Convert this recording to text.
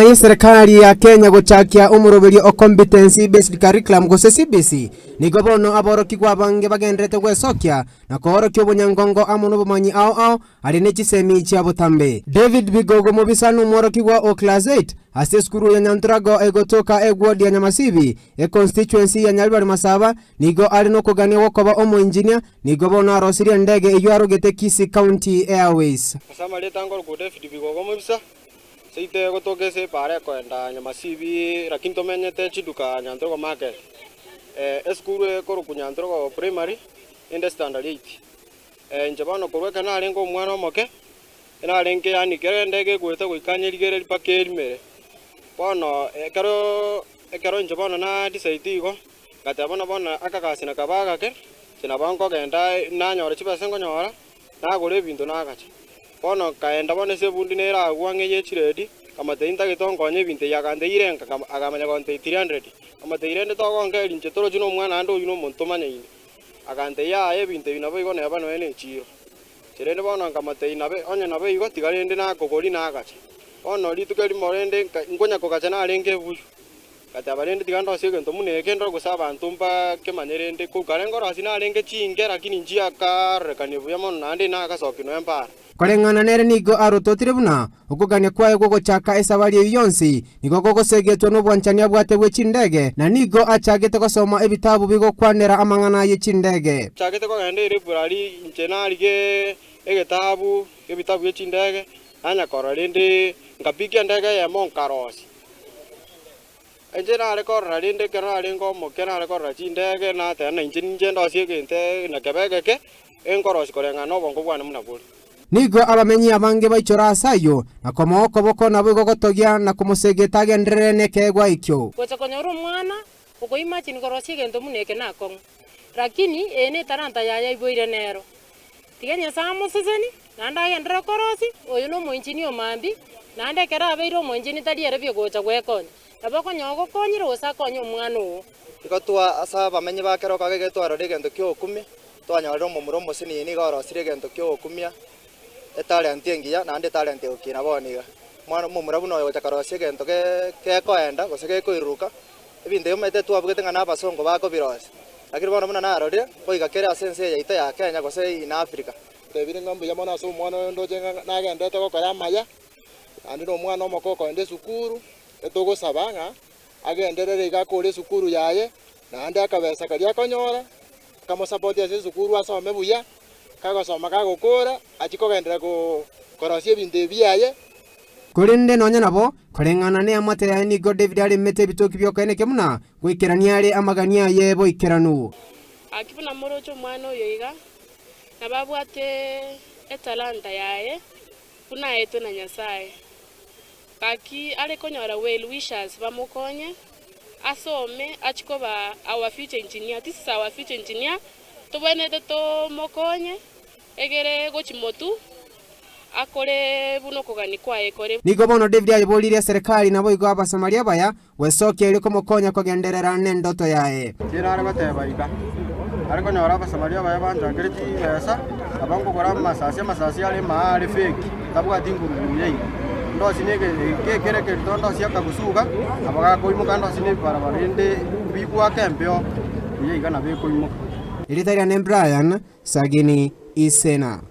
ya serikali ya Kenya guchakia umurubiri o competency based curriculum gose CBC nigo bono aboroki kwa bange bagendrete gwesokia na kohorokia obunyangongo amuno bumanyi ao ari nechisemi chia butambe. David Bigogo mubisanu umoroki wa o class 8 ase skuru ya Nyantrago egotoka egwodi ya Nyamasibi constituency ya Nyalibari Masaba nigo ari no kugania wokoba omo engineer nigo bono arosiria ndege iyo arugete Kisii County Airways. Masama leta ngoro ko David Bigogo mubisa seite gotogese pare kwenda Nyamasibi lakini tomenyete chiduka Nyantrago market eskuru ko Nyantrago primary in the standard 8 njabano korweka na alengo mwana omoke ina alenke yani kere ndege gweta gwikanyirigere pakeri mere bono ekero njabano na disaitigo gatabona bona akakasi na kabaga ke sina banko genda na nyore chibasengo nyora na gore bintu na gacha bono kaenda bone se bundi nera agwange ye chiredi kamate inta gitongonye binte yakande irenga agamanya konte 300 kamate irende to gonge linche toro juno mwana ando yuno monto manye agante ya ye binte binabo igone abano ene chiro chirende bono kamate inabe onye nabe igo tigarende na kokori na gacha bono litukeri morende ngonya kogacha na arenge buju kata abarende tigando siege ntomune kendo gusaba ntumba kemanyerende ku karengoro asina arenge chinge lakini njia karekane buyamo nande na kasokino empara korengana nere nigo arutotire buna ukugania kwae guguchaka esabari yonsi nigo gogosegetwe no bwanchania bwate bwechindege na nigo achagete gosoma ebitabu bigo kwanera amangana yechindege chagete ko gande ire burari inchenari ge egetabu ebitabu yechindege anya koralende ngapiki ndege ya monkarosi enjena rekor rinde kera ringo mokena rekor chindege na tena injendo siegente na kebegeke enkorosi korengana bongo bwana munaburi nigo abamenyi abange baichora asayo na komoko boko nabo gogotogia na kumusegeta gendrene kegwa ikyo gocha konyoro mwana uko imagine korosi gento muneke nako lakini ene taranta yaya iboire nero tigenya samo seseni nanda gendra korosi oyo no moinjini omambi nande kera abeiro moinjini tadiere byo gocha gwekonya abako nyogo konyiro osakonyo mwana o ikotwa asa bamenyi bakero kagegetwara regento kyo 10 twanyarero mumuro musini ni gorosire gento kyo 10 talent engiya nande talent okina boniga mwana mumura buno yo chakarosie gento ke koenda gosege koiruka ebinde yomete twabugete ngana abasongo bako birosi lakini bona muna narore koiga kere asense ya ita ya Kenya gose in Africa tebire ngombe ya mwana so mwana ndoje nagende to ko yamaya andi no mwana omokoko ende sukuru etogo sabanga agenderere igakore sukuru yaye nande akabesa kali akonyora kama support ya sukuru asome buya kagosoma kagokora achikogendera ko korosie binde biaye kurinde nonya nabo korengana ne amate ya nigo David ari mete bitoki byokene kemuna gwikirania ari amagania yebo ikeranu akibuna morocho mwana oyoiga nababwate etalanta yaye kuna eto na Nyasaye kaki ale konyora well wishers bamukonye asome achikoba our future engineer. This is our future engineer tubonete to mokonye egere gochimotu akore buno kugani kwa ekore nigo bono David ayibolire serikali nabo igo abasomalia baya wesoke ile komokonya kogenderera nendoto yae kirare bateba iga ariko nyora abasomalia baya banjangire pesa abango kora masasi ale maale fake tabwa dinguru yei ndo sinege kere ndo siaka gusuga abaga koimuka ndo sine barabara inde bigwa kembeo yei kana be koimuka Ilitaria ne Brian Sagini Isena.